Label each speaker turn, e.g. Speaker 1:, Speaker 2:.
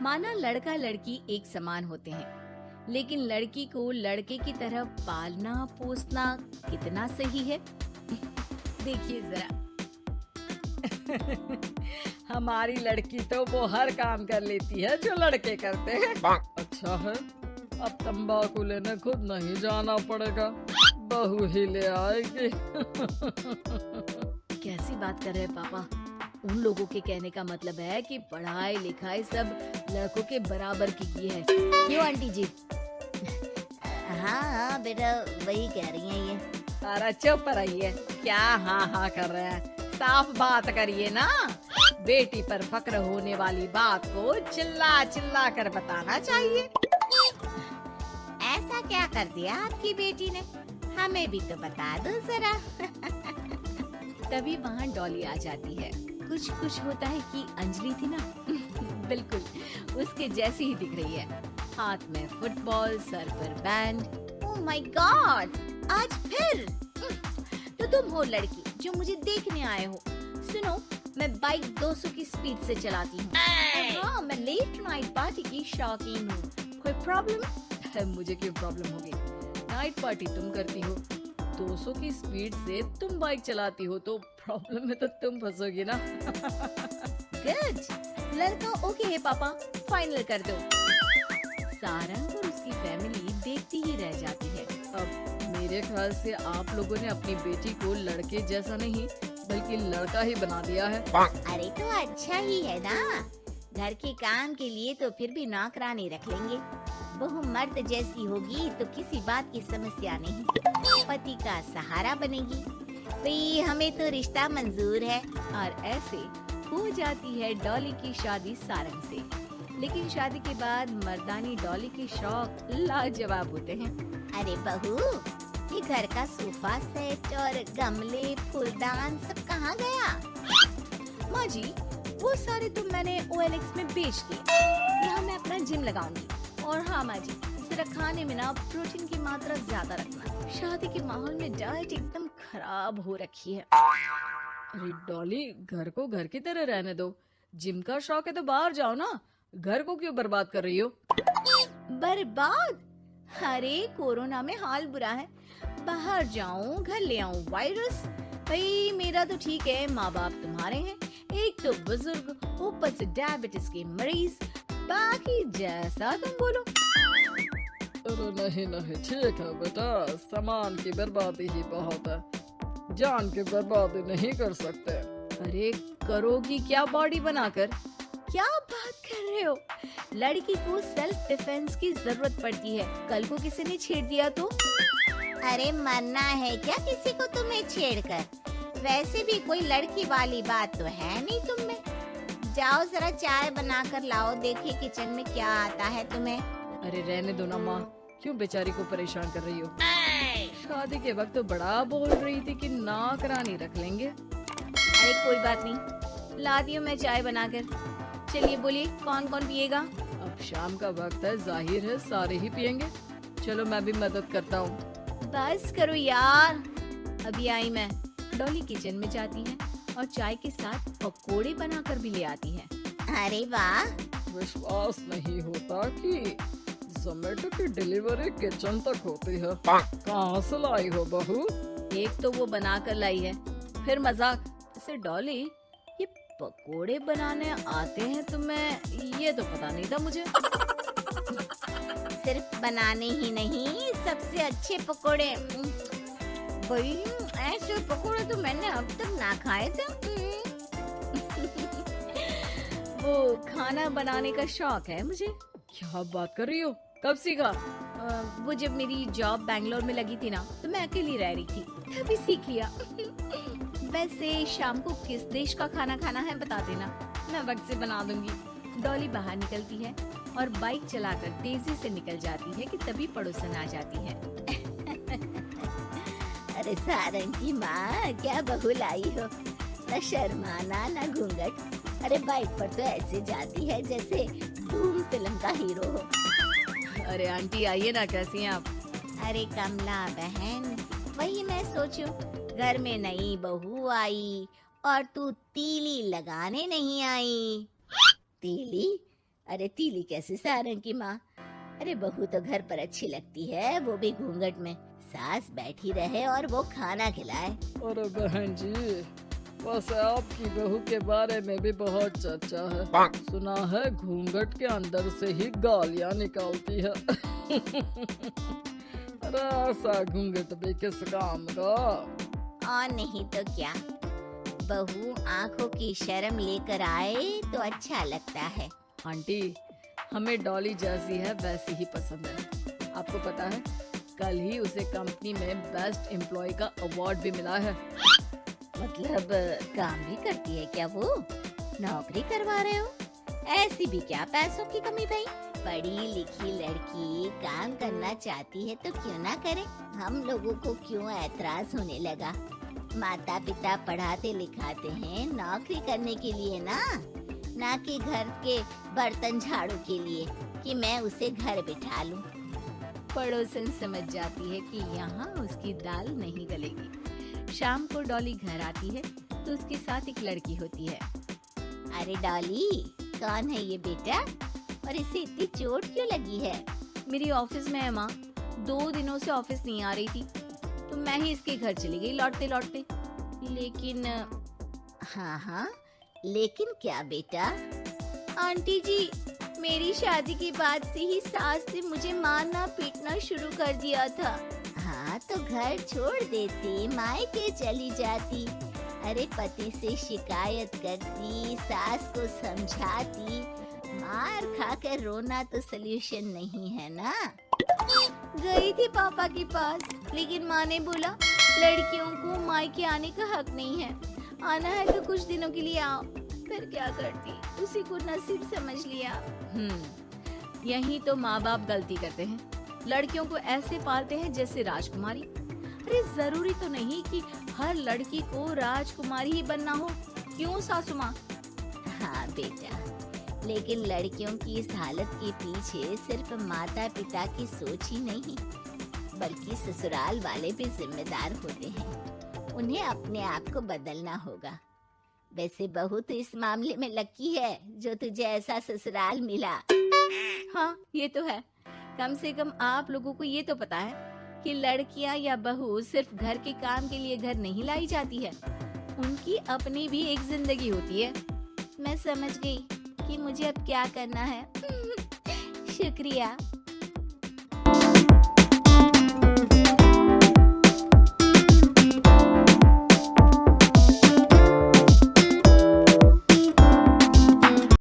Speaker 1: माना लड़का लड़की एक समान होते हैं, लेकिन लड़की को लड़के की तरह पालना पोसना कितना सही है? देखिए जरा।
Speaker 2: हमारी लड़की तो वो हर काम कर लेती है जो लड़के करते हैं। अच्छा है, अब तंबाकू लेने खुद नहीं जाना पड़ेगा, बहू ही ले आएगी।
Speaker 1: कैसी बात कर रहे हैं पापा? उन लोगों के कहने का मतलब है कि पढ़ाई लिखाई सब लड़कों के बराबर की है। क्यों आंटी जी?
Speaker 3: हाँ हाँ बेटा, वही कह रही हैं ये।
Speaker 2: अरे चुप रहिए, क्या हाँ हाँ कर रहे हैं, साफ बात करिए ना। बेटी पर फक्र होने वाली बात को चिल्ला चिल्ला कर बताना चाहिए।
Speaker 3: ऐसा क्या कर दिया आपकी बेटी ने? हमें भी तो बता दो जरा।
Speaker 1: तभी वहाँ डॉली आ जाती है। कुछ होता है कि अंजलि थी ना, बिल्कुल उसके जैसी ही दिख रही है। हाथ में फुटबॉल, सर पर बैंड।
Speaker 3: ओह माय गॉड, आज फिर? तो तुम हो लड़की जो मुझे देखने आए हो। सुनो, मैं बाइक 200 की स्पीड से चलाती हूँ। हाँ, मैं लेट नाइट पार्टी की शौकीन हूँ। कोई प्रॉब्लम?
Speaker 2: मुझे क्यों प्रॉब्लम होगी? नाइट पार्टी तुम करती हो, 200 की स्पीड से तुम बाइक चलाती हो, तो प्रॉब्लम में तो तुम फंसोगी ना।
Speaker 3: गुड, लड़का ओके है पापा, फाइनल कर दो।
Speaker 1: सारंग और उसकी फैमिली देखती ही रह जाती है।
Speaker 2: अब मेरे ख्याल से आप लोगों ने अपनी बेटी को लड़के जैसा नहीं बल्कि लड़का ही बना दिया है।
Speaker 3: अरे तो अच्छा ही है ना, घर के काम के लिए तो फिर भी नौकरानी रख लेंगे। बहू मर्द जैसी होगी तो किसी बात की समस्या नहीं, पति का सहारा बनेगी। भाई हमें तो रिश्ता मंजूर है।
Speaker 1: और ऐसे हो जाती है डॉली की शादी सारंग से। लेकिन शादी के बाद मर्दानी डॉली के शौक लाजवाब होते हैं।
Speaker 3: अरे बहू, ये घर का सोफा सेट और गमले फूलदान सब कहाँ गया?
Speaker 1: माँ जी, वो सारे तो मैंने OLX में बेच दिए। यहाँ मैं अपना जिम लगाऊंगी। और हाँ माँ जी, जरा खाने में ना प्रोटीन की मात्रा ज्यादा रखना। शादी के माहौल में डाइट एकदम खराब हो रखी है।
Speaker 2: अरे डॉली, घर को घर की तरह रहने दो। जिम का शौक है तो बाहर जाओ ना, घर को क्यों बर्बाद कर रही हो?
Speaker 1: बर्बाद? अरे कोरोना में हाल बुरा है, बाहर जाऊं घर ले आऊं वायरस। भाई मेरा तो ठीक है, माँ बाप तुम्हारे हैं, एक तो बुजुर्ग, ऊपर से डायबिटीज के मरीज, बाकी जैसा तुम बोलो।
Speaker 2: अरे नहीं नहीं, ठीक है बेटा, सामान की बर्बादी ही बहुत है, जान की बर्बादी नहीं कर सकते।
Speaker 1: अरे करोगी क्या बॉडी बनाकर? क्या बात कर रहे हो? लड़की को सेल्फ डिफेंस की जरूरत पड़ती है, कल को किसी ने छेड़ दिया तो?
Speaker 3: अरे मरना है क्या किसी को तुम्हें छेड़कर? वैसे भी कोई लड़की वाली बात तो है नहीं तुम में। जाओ जरा चाय बनाकर लाओ, देखिए किचन में क्या आता है तुम्हें।
Speaker 2: अरे रहने दो ना माँ, क्यों बेचारी को परेशान कर रही हो? शादी के वक्त तो बड़ा बोल रही थी कि नौकरानी रख लेंगे।
Speaker 1: अरे कोई बात नहीं, ला दी हूँ मैं चाय बनाकर। चलिए बोलिए, कौन कौन पिएगा?
Speaker 2: अब शाम का वक्त है, जाहिर है सारे ही पियेंगे। चलो मैं भी मदद करता हूँ।
Speaker 1: बस करो यार, अभी आई मैं। डॉली किचन में जाती है और चाय के साथ पकोड़े बनाकर भी ले आती है।
Speaker 3: अरे वाह,
Speaker 2: विश्वास नहीं होता कि जोमेटो की डिलीवरी किचन तक होती है। कहाँ से लाई हो बहू?
Speaker 1: एक तो वो बनाकर लाई है, फिर मजाक। इसे डॉली, ये पकोड़े बनाने आते हैं तुम्हें? ये तो पता नहीं था मुझे।
Speaker 3: सिर्फ बनाने ही नहीं, सबसे अच्छे पकोड़े। भाई ऐसे पकोड़े तो मैंने अब तक ना खाए थे।
Speaker 1: वो खाना बनाने का शौक है मुझे।
Speaker 2: क्या बात कर रही हो, कब सीखा?
Speaker 1: वो जब मेरी जॉब बैंगलोर में लगी थी ना, तो मैं अकेली रह रही थी, तभी सीख लिया। वैसे शाम को किस देश का खाना खाना है बता देना, मैं वक्त से बना दूंगी। डॉली बाहर निकलती है और बाइक चलाकर तेजी से निकल जाती है कि तभी पड़ोसन आ जाती है।
Speaker 3: अरे सारंग की माँ, क्या बहू लाई हो, न शर्माना न घूंघट। अरे बाइक पर तो ऐसे जाती है जैसे धूम फिल्म का हीरो हो।
Speaker 1: अरे आंटी आइए ना, कैसी हैं आप?
Speaker 3: अरे कमला बहन, वही मैं सोचूं, घर में नई बहू आई और तू तीली लगाने नहीं आई। तीली? अरे तीली कैसे सारंग की माँ। अरे बहू तो घर पर अच्छी लगती है, वो भी घूंघट में। सास बैठी रहे और वो खाना खिलाए।
Speaker 2: अरे बहन जी, वैसे आपकी बहू के बारे में भी बहुत चर्चा है। सुना है घूंघट के अंदर से ही गालियां निकालती है। अरे ऐसा घूंघट भी किस काम का।
Speaker 3: और नहीं तो क्या, बहू आंखों की शर्म लेकर आए तो अच्छा लगता है।
Speaker 2: आंटी, हमें डॉली जैसी है वैसी ही पसंद है। आपको पता है, कल ही उसे कंपनी में बेस्ट एम्प्लॉय का अवार्ड भी मिला है।
Speaker 3: मतलब काम भी करती है क्या वो? नौकरी करवा रहे हो? ऐसी भी क्या पैसों की कमी भाई? पढ़ी लिखी लड़की काम करना चाहती है तो क्यों ना करे? हम लोगों को क्यों ऐतराज होने लगा? माता पिता पढ़ाते लिखाते हैं नौकरी करने के लिए ना कि घर के बर्तन झाड़ू के लिए कि मैं उसे घर बिठा लूं।
Speaker 1: पड़ोसन समझ जाती है कि यहाँ उसकी दाल नहीं गलेगी। शाम को डॉली घर आती है तो उसके साथ एक लड़की होती है।
Speaker 3: अरे डॉली, कौन है ये बेटा और इसे इतनी चोट क्यों लगी है?
Speaker 1: मेरी ऑफिस में है माँ, 2 दिनों से ऑफिस नहीं आ रही थी तो मैं ही इसके घर चली गई लौटते लौटते। लेकिन
Speaker 3: हाँ, लेकिन क्या बेटा?
Speaker 1: आंटी जी, मेरी शादी के बाद से ही सास ने मुझे मारना पीटना शुरू कर दिया था।
Speaker 3: हाँ तो घर छोड़ देती, मायके चली जाती। अरे पति से शिकायत करती, सास को समझाती। मार खाकर रोना तो सल्यूशन नहीं है ना।
Speaker 1: गई थी पापा के पास, लेकिन माँ ने बोला लड़कियों को मायके आने का हक नहीं है, आना है तो कुछ दिनों के लिए आओ। फिर क्या करती, उसी को नसीब समझ लिया। यही तो माँ बाप गलती करते हैं, लड़कियों को ऐसे पालते हैं जैसे राजकुमारी। अरे जरूरी तो नहीं कि हर लड़की को राजकुमारी ही बनना हो, क्यों सासू माँ?
Speaker 3: हाँ बेटा, लेकिन लड़कियों की इस हालत के पीछे सिर्फ माता पिता की सोच ही नहीं, बल्कि ससुराल वाले भी जिम्मेदार होते हैं। उन्हें अपने आप को बदलना होगा। वैसे बहू तो इस मामले में लकी है जो तुझे ऐसा ससुराल मिला।
Speaker 1: हाँ ये तो है, कम से कम आप लोगों को ये तो पता है कि लड़कियां या बहू सिर्फ घर के काम के लिए घर नहीं लाई जाती है, उनकी अपनी भी एक जिंदगी होती है। मैं समझ गई कि मुझे अब क्या करना है। शुक्रिया।